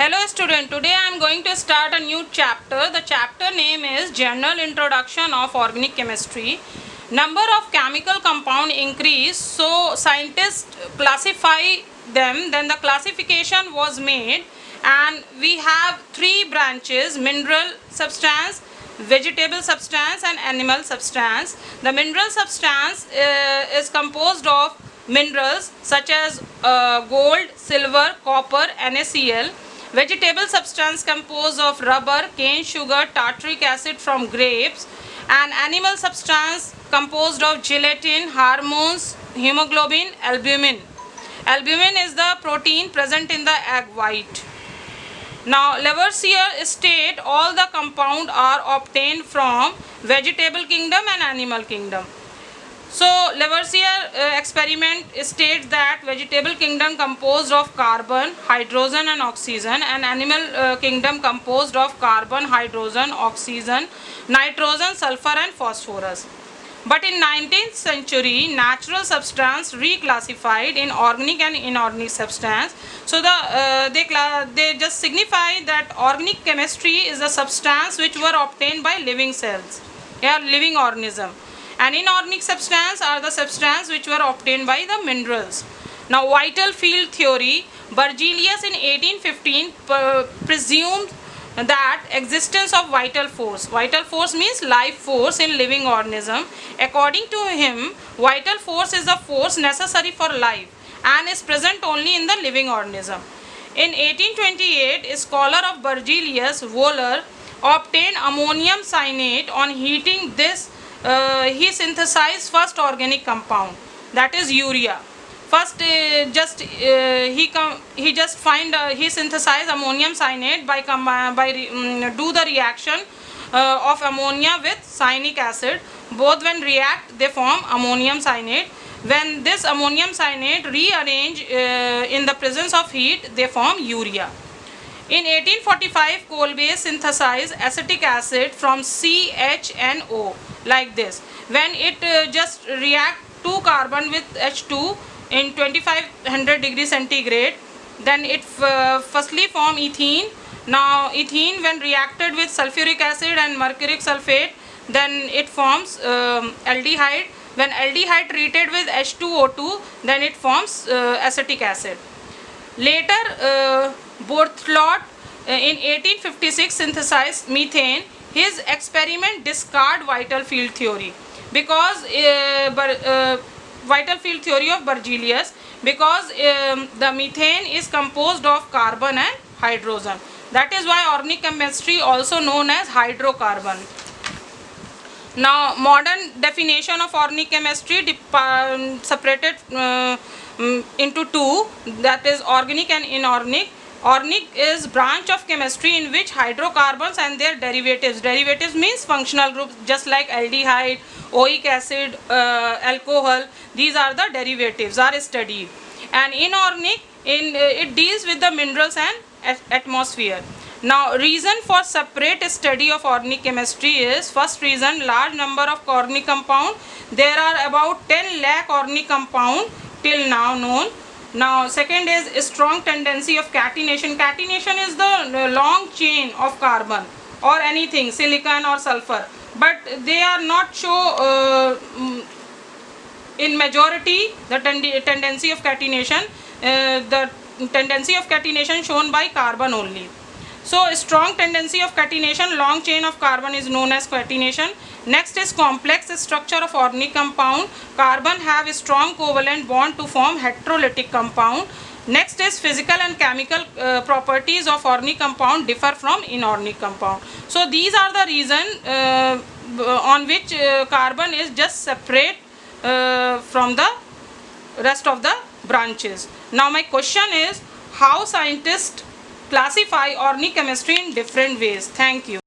Hello student, today I am going to start a new chapter. The chapter name is General Introduction of Organic Chemistry. Number of chemical compound increase, so scientists classify them. Then the classification was made and we have three branches: mineral substance, vegetable substance and animal substance. The mineral substance is composed of minerals such as gold, silver, copper, NaCl. Vegetable substance composed of rubber, cane sugar, tartaric acid from grapes, and animal substance composed of gelatin, hormones, hemoglobin, albumin. Albumin is the protein present in the egg white. Now, Lavoisier state all the compound are obtained from vegetable kingdom and animal kingdom. So Lavoisier experiment states that vegetable kingdom composed of carbon, hydrogen and oxygen, and animal kingdom composed of carbon, hydrogen, oxygen, nitrogen, sulfur and phosphorus. But in 19th century, natural substance reclassified in organic and inorganic substance. So they just signify that organic chemistry is a substance which were obtained by living cells, living organism. And inorganic substance are the substance which were obtained by the minerals. Now, vital field theory, Berzelius in 1815 presumed that existence of vital force. Vital force means life force in living organism. According to him, vital force is the force necessary for life and is present only in the living organism. In 1828, a scholar of Berzelius, Wöhler, obtained ammonium cyanate. On heating this, he synthesized first organic compound, that is urea. First, he synthesized ammonium cyanate by do the reaction of ammonia with cyanic acid. Both when react, they form ammonium cyanate. When this ammonium cyanate rearrange in the presence of heat, they form urea. In 1845, Kolbe synthesized acetic acid from CHNO like this. When it just react 2 carbon with H2 in 2500 degrees centigrade, then it firstly form ethene. Now ethene when reacted with sulfuric acid and mercuric sulfate, then it forms aldehyde. When aldehyde treated with H2O2, then it forms acetic acid. Later, Borthlot in 1856 synthesized methane. His experiment discard vital field theory because vital field theory of Berzelius, because the methane is composed of carbon and hydrogen. That is why organic chemistry also known as hydrocarbon. Now, modern definition of organic chemistry separated into two, that is organic and inorganic. Organic is branch of chemistry in which hydrocarbons and their derivatives. Derivatives means functional groups, just like aldehyde, oic acid, alcohol. These are the derivatives are studied. And inorganic, it deals with the minerals and atmosphere. Now, reason for separate study of organic chemistry is, first reason, large number of organic compound. There are about 10 lakh organic compound till now known. Now, second is strong tendency of catenation. Catenation is the long chain of carbon or anything, silicon or sulfur, but they are not show in majority the tendency of catenation. The tendency of catenation shown by carbon only. So, strong tendency of catenation, long chain of carbon is known as catenation. Next is complex structure of organic compound. Carbon have a strong covalent bond to form heterolytic compound. Next is physical and chemical properties of organic compound differ from inorganic compound. So these are the reason on which carbon is just separate from the rest of the branches. Now my question is, how scientists classify organic chemistry in different ways? Thank you.